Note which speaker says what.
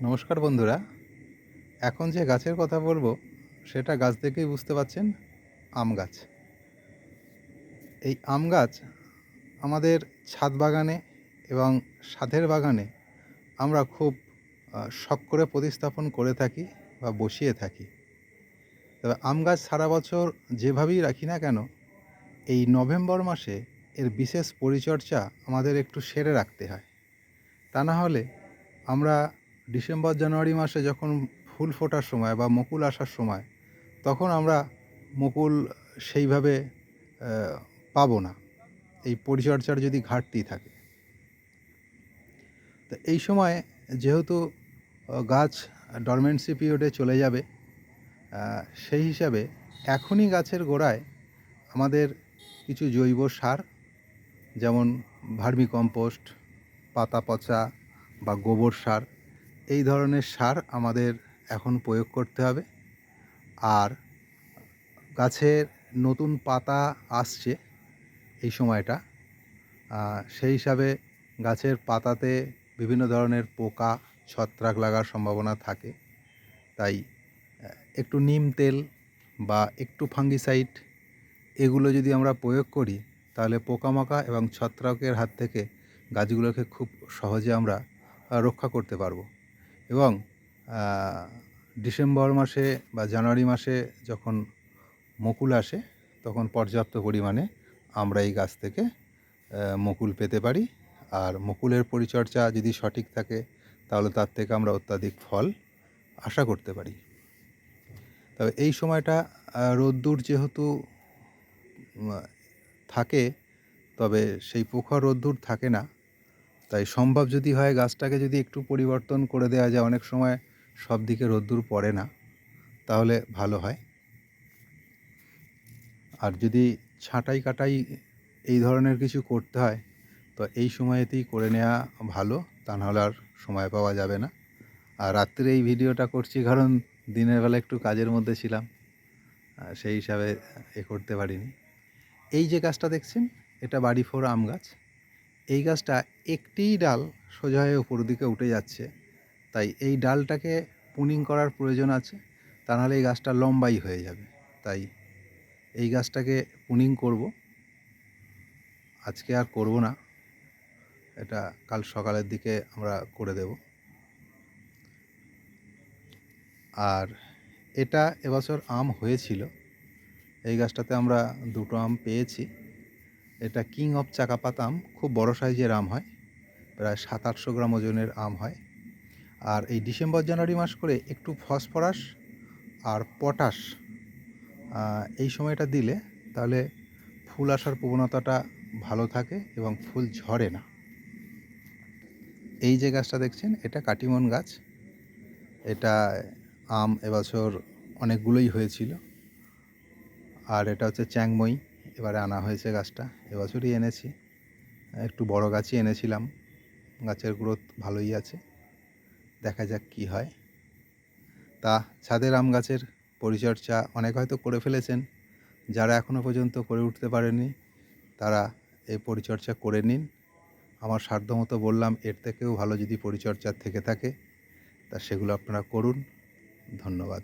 Speaker 1: নমস্কার বন্ধুরা। এখন যে গাছের কথা বলবো সেটা গাছ দেখেই বুঝতে পারছেন, আম গাছ। এই আম গাছ আমাদের ছাদ বাগানে এবং সাধের বাগানে আমরা খুব শখ করে প্রতিস্থাপন করে থাকি বা বসিয়ে থাকি। তবে আম গাছ সারা বছর যেভাবেই রাখি না কেন, এই নভেম্বর মাসে এর বিশেষ পরিচর্যা আমাদের একটু সেরে রাখতে হয়। তা না হলে আমরা ডিসেম্বর জানুয়ারি মাসে যখন ফুল ফোটার সময় বা মুকুল আসার সময়, তখন আমরা মুকুল সেইভাবে পাবো না, এই পরিচর্যার যদি ঘাটতি থাকে। তো এই সময় যেহেতু গাছ ডরমেন্সি পিরিয়ডে চলে যাবে, সেই হিসাবে এখনই গাছের গোড়ায় আমাদের কিছু জৈব সার, যেমন ভার্মি কম্পোস্ট, পাতা পচা বা গোবর সার, এই ধরনের সার আমাদের এখন প্রয়োগ করতে হবে। আর গাছের নতুন পাতা আসছে এই সময়টা, সেই হিসাবে গাছের পাতাতে বিভিন্ন ধরনের পোকা, ছত্রাক লাগার সম্ভাবনা থাকে। তাই একটু নিম তেল বা একটু ফাঙ্গিসাইড এগুলো যদি আমরা প্রয়োগ করি, তাহলে পোকামাকড় এবং ছত্রাকের হাত থেকে গাছগুলোকে খুব সহজে আমরা রক্ষা করতে পারবো। এবং ডিসেম্বর মাসে বা জানুয়ারি মাসে যখন মুকুল আসে, তখন পর্যাপ্ত পরিমাণে আমরা এই গাছ থেকে মুকুল পেতে পারি। আর মুকুলের পরিচর্যা যদি সঠিক থাকে, তাহলে তার থেকে আমরা অত্যাধিক ফল আশা করতে পারি। তবে এই সময়টা রোদ্দুর যেহেতু থাকে, তবে সেই প্রখর রোদ্দুর থাকে না। তাই সম্ভব যদি হয়, গাছটাকে যদি একটু পরিবর্তন করে দেওয়া যায়, অনেক সময় সব দিকে রোদ্দুর পড়ে না, তাহলে ভালো হয়। আর যদি ছাঁটাই কাটাই এই ধরনের কিছু করতে হয়, তো এই সময়েতেই করে নেওয়া ভালো, তা নাহলে আর সময় পাওয়া যাবে না। আর রাত্রে এই ভিডিওটা করছি কারণ দিনের বেলা একটু কাজের মধ্যে ছিলাম, সেই হিসাবে করতে পারিনি। এই যে গাছটা দেখছেন, এটা বাড়ি ফোর আম গাছ। এই গাছটা একটিই ডাল সোজা হয়ে উপর দিকে উঠে যাচ্ছে, তাই এই ডালটাকে পুনিং করার প্রয়োজন আছে, তা নাহলে এই গাছটা লম্বাই হয়ে যাবে। তাই এই গাছটাকে পুনিং করব, আজকে আর করব না, এটা কাল সকালের দিকে আমরা করে দেব। আর এটা এবছর আম হয়েছিল, এই গাছটাতে আমরা দুটো আম পেয়েছি। এটা কিং অফ চাকাপাত আম, খুব বড় সাইজের আম হয়, প্রায় 700-800 গ্রাম ওজনের আম হয়। আর এই ডিসেম্বর জানুয়ারি মাস করে একটু ফসফরাস আর পটাশ এই সময়টা দিলে, তাহলে ফুল আসার প্রবণতাটা ভালো থাকে এবং ফুল ঝরে না। এই যে গাছটা দেখছেন, এটা কাটিমন গাছ। এটা আম এবছর অনেকগুলোই হয়েছিল। আর এটা হচ্ছে চ্যাংমই, এবারে আনা হয়েছে গাছটা, এবছরই এনেছি, একটু বড় গাছই এনেছিলাম। গাছের গ্রোথ ভালোই আছে, দেখা যাক কি হয়। তা ছাদের আম গাছের পরিচর্যা অনেক হয়তো করে ফেলেছেন, যারা এখনও পর্যন্ত করে উঠতে পারেনি তারা এই পরিচর্যা করে নিন। আমার সাধ্যমতো বললাম, এর থেকেও ভালো যদি পরিচর্যা থেকে থাকে তা সেগুলো আপনারা করুন। ধন্যবাদ।